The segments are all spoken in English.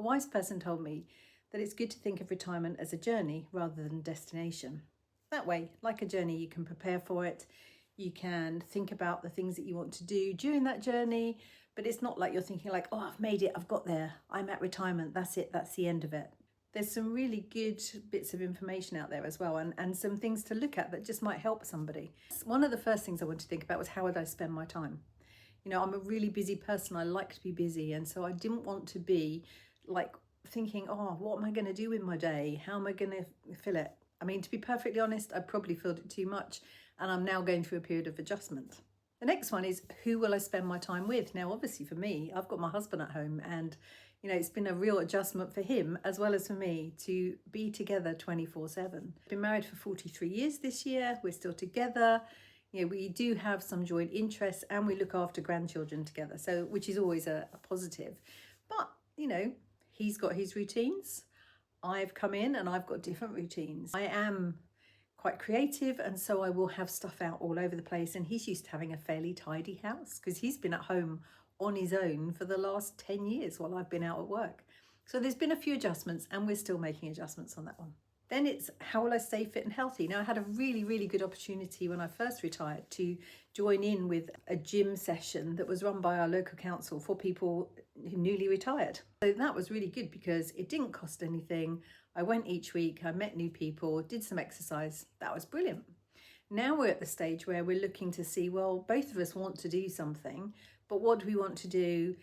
A wise person told me that it's good to think of retirement as a journey rather than a destination. That way, like a journey, you can prepare for it, you can think about the things that you want to do during that journey, but it's not like you're thinking like, oh, I've made it, I've got there, I'm at retirement, that's it, that's the end of it. There's some really good bits of information out there as well, and some things to look at that just might help somebody. One of the first things I wanted to think about was, how would I spend my time? You know, I'm a really busy person, I like to be busy, and so I didn't want to be like thinking, oh, what am I going to do with my day? How am I going to fill it? I mean, to be perfectly honest, I probably filled it too much, and I'm now going through a period of adjustment. The next one is, who will I spend my time with? Now, obviously for me, I've got my husband at home, and you know, it's been a real adjustment for him as well as for me to be together 24/7. Been married for 43 years this year. We're still together. You know, we do have some joint interests, and we look after grandchildren together, so which is always a positive. But you know, he's got his routines. I've come in and I've got different routines. I am quite creative, and so I will have stuff out all over the place, and he's used to having a fairly tidy house because he's been at home on his own for the last 10 years while I've been out at work. So there's been a few adjustments, and we're still making adjustments on that one. Then it's, how will I stay fit and healthy? Now, I had a really good opportunity when I first retired to join in with a gym session that was run by our local council for people who newly retired. So that was really good because it didn't cost anything. I went each week, I met new people, did some exercise. That was brilliant. Now we're at the stage where we're looking to see, well, both of us want to do something, but what do we want to do?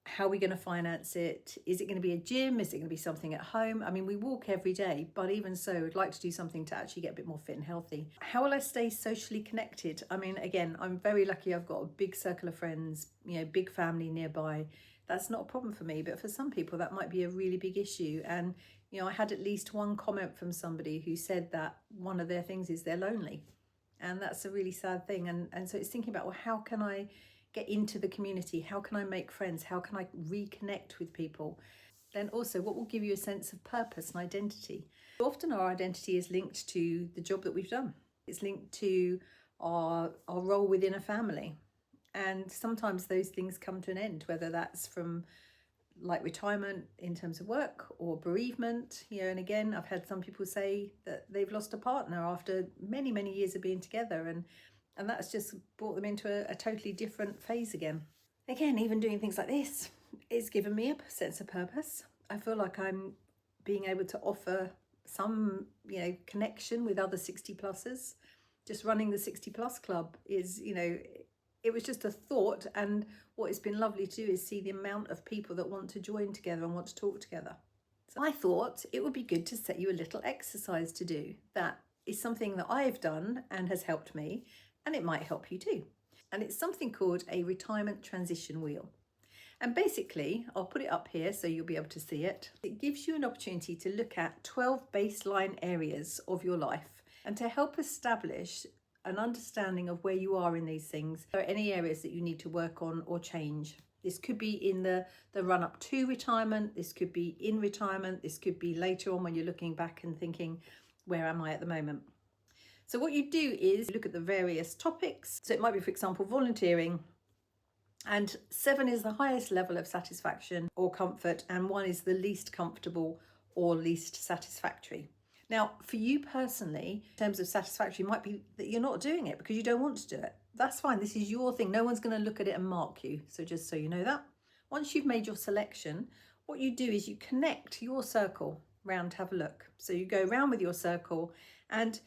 How are we going to finance it? Is it going to be a gym? Is it going to be something at home? I mean, we walk every day, but even so, I'd like to do something to actually get a bit more fit and healthy. How will I stay socially connected? I mean, again, I'm very lucky. I've got a big circle of friends, you know, big family nearby. That's not a problem for me, but for some people that might be a really big issue. And, you know, I had at least one comment from somebody who said that one of their things is they're lonely. And that's a really sad thing. And so it's thinking about, well, how can I get into the community? How can I make friends? How can I reconnect with people? Then also, what will give you a sense of purpose and identity? Often our identity is linked to the job that we've done. It's linked to our role within a family. And sometimes those things come to an end, whether that's from like retirement in terms of work or bereavement, you know. And again, I've had some people say that they've lost a partner after many years of being together, and that's just brought them into a totally different phase again. Again, even doing things like this, it's given me a sense of purpose. I feel like I'm being able to offer some, you know, connection with other 60 plussers. Just running the 60 plus club is, you know, it was just a thought, and what it's been lovely to do is see the amount of people that want to join together and want to talk together. So I thought it would be good to set you a little exercise to do. That is something that I've done and has helped me, and it might help you too. And it's something called a retirement transition wheel. And basically, I'll put it up here so you'll be able to see it. It gives you an opportunity to look at 12 baseline areas of your life, and to help establish an understanding of where you are in these things. Are there any areas that you need to work on or change? This could be in the run up to retirement. This could be in retirement. This could be later on when you're looking back and thinking, where am I at the moment? So what you do is look at the various topics. So it might be, for example, volunteering, and 7 is the highest level of satisfaction or comfort, and 1 is the least comfortable or least satisfactory. Now, for you personally, in terms of satisfactory, it might be that you're not doing it because you don't want to do it. That's fine. This is your thing. No one's going to look at it and mark you. So just so you know that. Once you've made your selection, what you do is you connect your circle round to have a look. So you go round with your circle, and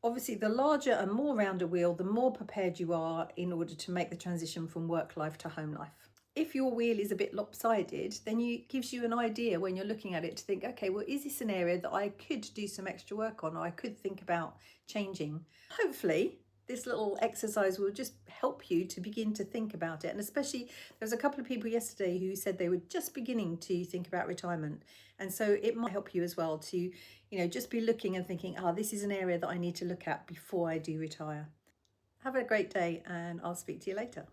obviously the larger and more round a wheel, the more prepared you are in order to make the transition from work life to home life. If your wheel is a bit lopsided, then it gives you an idea when you're looking at it to think, okay, well, is this an area that I could do some extra work on, or I could think about changing? Hopefully, this little exercise will just help you to begin to think about it. And especially, there was a couple of people yesterday who said they were just beginning to think about retirement. And so it might help you as well to, you know, just be looking and thinking, this is an area that I need to look at before I do retire. Have a great day, and I'll speak to you later.